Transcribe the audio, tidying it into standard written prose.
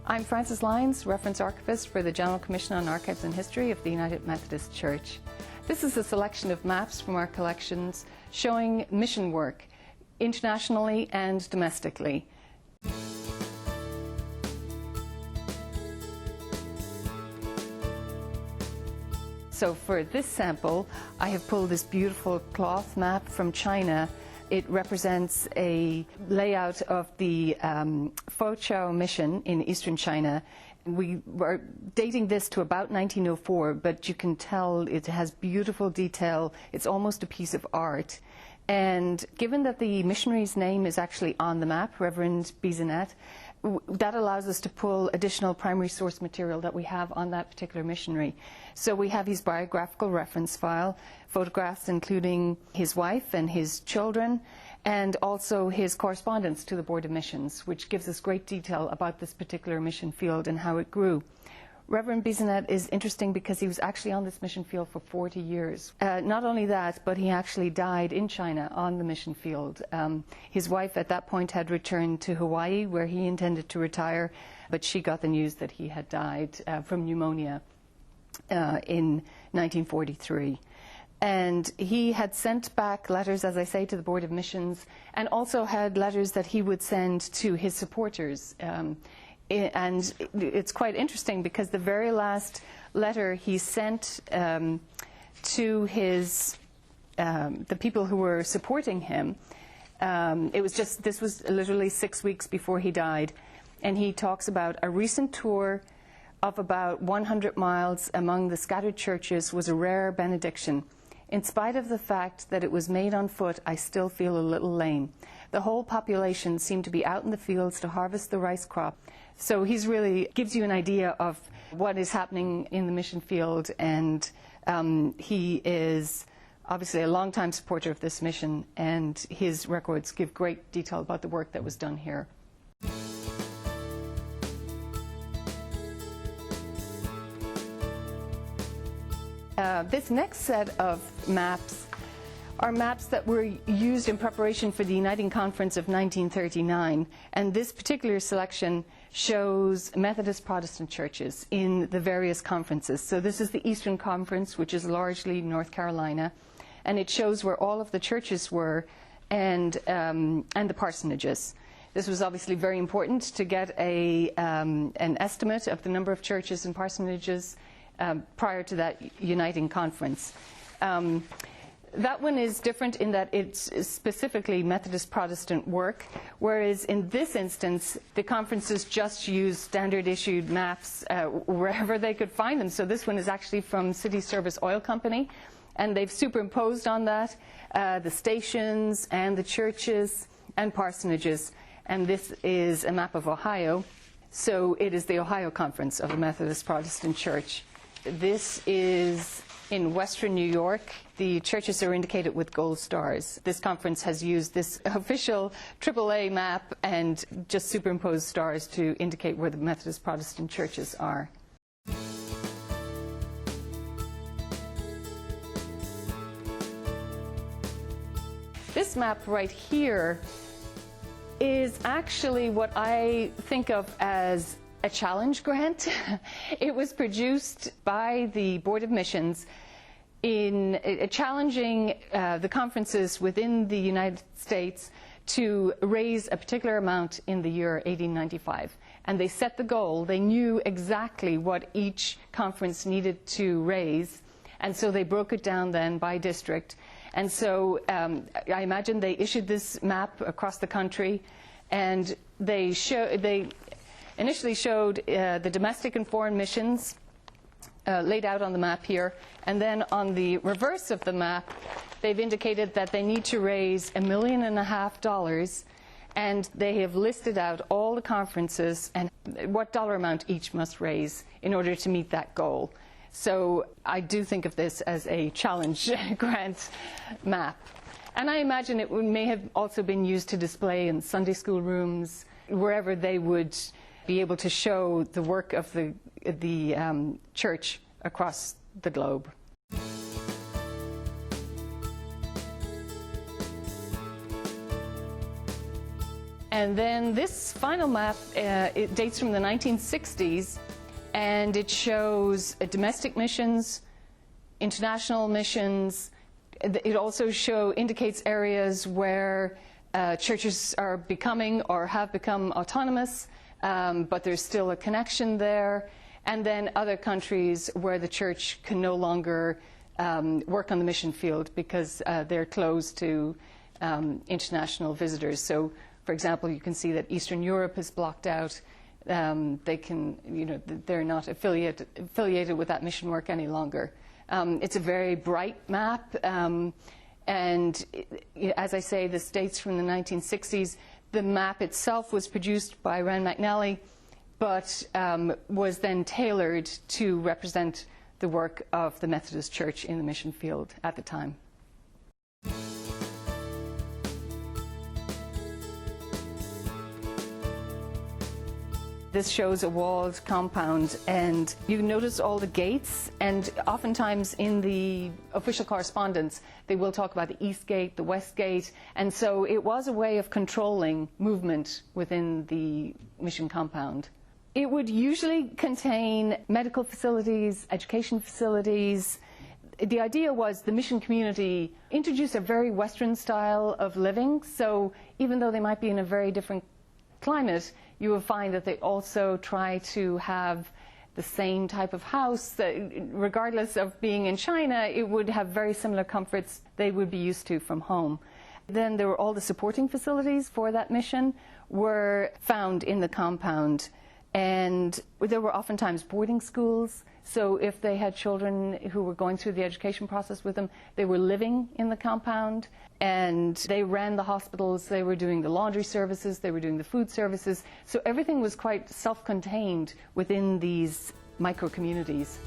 I'm Frances Lyons, Reference Archivist for the General Commission on Archives and History of the United Methodist Church. This is a selection of maps from our collections showing mission work internationally and domestically. So for this sample, I have pulled this beautiful cloth map from China. It represents a layout of the Foochow Mission in eastern China. We were dating this to about 1904, but you can tell it has beautiful detail. It's almost a piece of art. And given that the missionary's name is actually on the map, Reverend Bizanet, that allows us to pull additional primary source material that we have on that particular missionary. So we have his biographical reference file, photographs including his wife and his children, and also his correspondence to the Board of Missions, which gives us great detail about this particular mission field and how it grew. Reverend Bizanet is interesting because he was actually on this mission field for 40 years. Not only that, but he actually died in China on the mission field. His wife at that point had returned to Hawaii, where he intended to retire, but she got the news that he had died from pneumonia in 1943. And he had sent back letters, as I say, to the Board of Missions, and also had letters that he would send to his supporters. And it's quite interesting because the very last letter he sent to his the people who were supporting him, this was literally 6 weeks before he died, and he talks about a recent tour of about 100 miles among the scattered churches was a rare benediction. In spite of the fact that it was made on foot, I still feel a little lame. The whole population seemed to be out in the fields to harvest the rice crop. So he's really gives you an idea of what is happening in the mission field, and he is obviously a longtime supporter of this mission, and his records give great detail about the work that was done here. This next set of maps are maps that were used in preparation for the Uniting Conference of 1939, and this particular selection shows Methodist Protestant churches in the various conferences. So this is the Eastern Conference, which is largely North Carolina, and it shows where all of the churches were and the parsonages. This was obviously very important to get an estimate of the number of churches and parsonages prior to that Uniting Conference. That one is different in that it's specifically Methodist Protestant work, whereas in this instance, the conferences just used standard issued maps wherever they could find them. So this one is actually from City Service Oil Company, and they've superimposed on that the stations and the churches and parsonages. And this is a map of Ohio. So it is the Ohio Conference of the Methodist Protestant Church. This is in western New York. The churches are indicated with gold stars. This conference has used this official AAA map and just superimposed stars to indicate where the Methodist Protestant churches are. This map right here is actually what I think of as a challenge grant. It was produced by the Board of Missions in challenging the conferences within the United States to raise a particular amount in the year 1895. And they set the goal. They knew exactly what each conference needed to raise, and so they broke it down then by district. And so I imagine they issued this map across the country, and they initially showed the domestic and foreign missions laid out on the map here, and then on the reverse of the map they've indicated that they need to raise $1.5 million, and they have listed out all the conferences and what dollar amount each must raise in order to meet that goal. So I do think of this as a challenge grant map. And I imagine it may have also been used to display in Sunday school rooms, wherever they would be able to show the work of the church across the globe. And then this final map, it dates from the 1960s, and it shows domestic missions, international missions. It also indicates areas where churches are becoming or have become autonomous, but there's still a connection there. And then other countries where the church can no longer work on the mission field because they're closed to international visitors. So, for example, you can see that Eastern Europe is blocked out. They can, they're not affiliated with that mission work any longer. It's a very bright map, and as I say, this dates from the 1960s. The map itself was produced by Rand McNally, but was then tailored to represent the work of the Methodist Church in the mission field at the time. This shows a walled compound, and you notice all the gates, and oftentimes in the official correspondence they will talk about the East Gate, the West Gate, and so it was a way of controlling movement within the mission compound. It would usually contain medical facilities, education facilities. The idea was the mission community introduced a very Western style of living, so even though they might be in a very different climate, you will find that they also try to have the same type of house. Regardless of being in China, it would have very similar comforts they would be used to from home. Then there were all the supporting facilities for that mission were found in the compound. And there were oftentimes boarding schools, so if they had children who were going through the education process with them, they were living in the compound, and they ran the hospitals, they were doing the laundry services, they were doing the food services, so everything was quite self-contained within these micro-communities.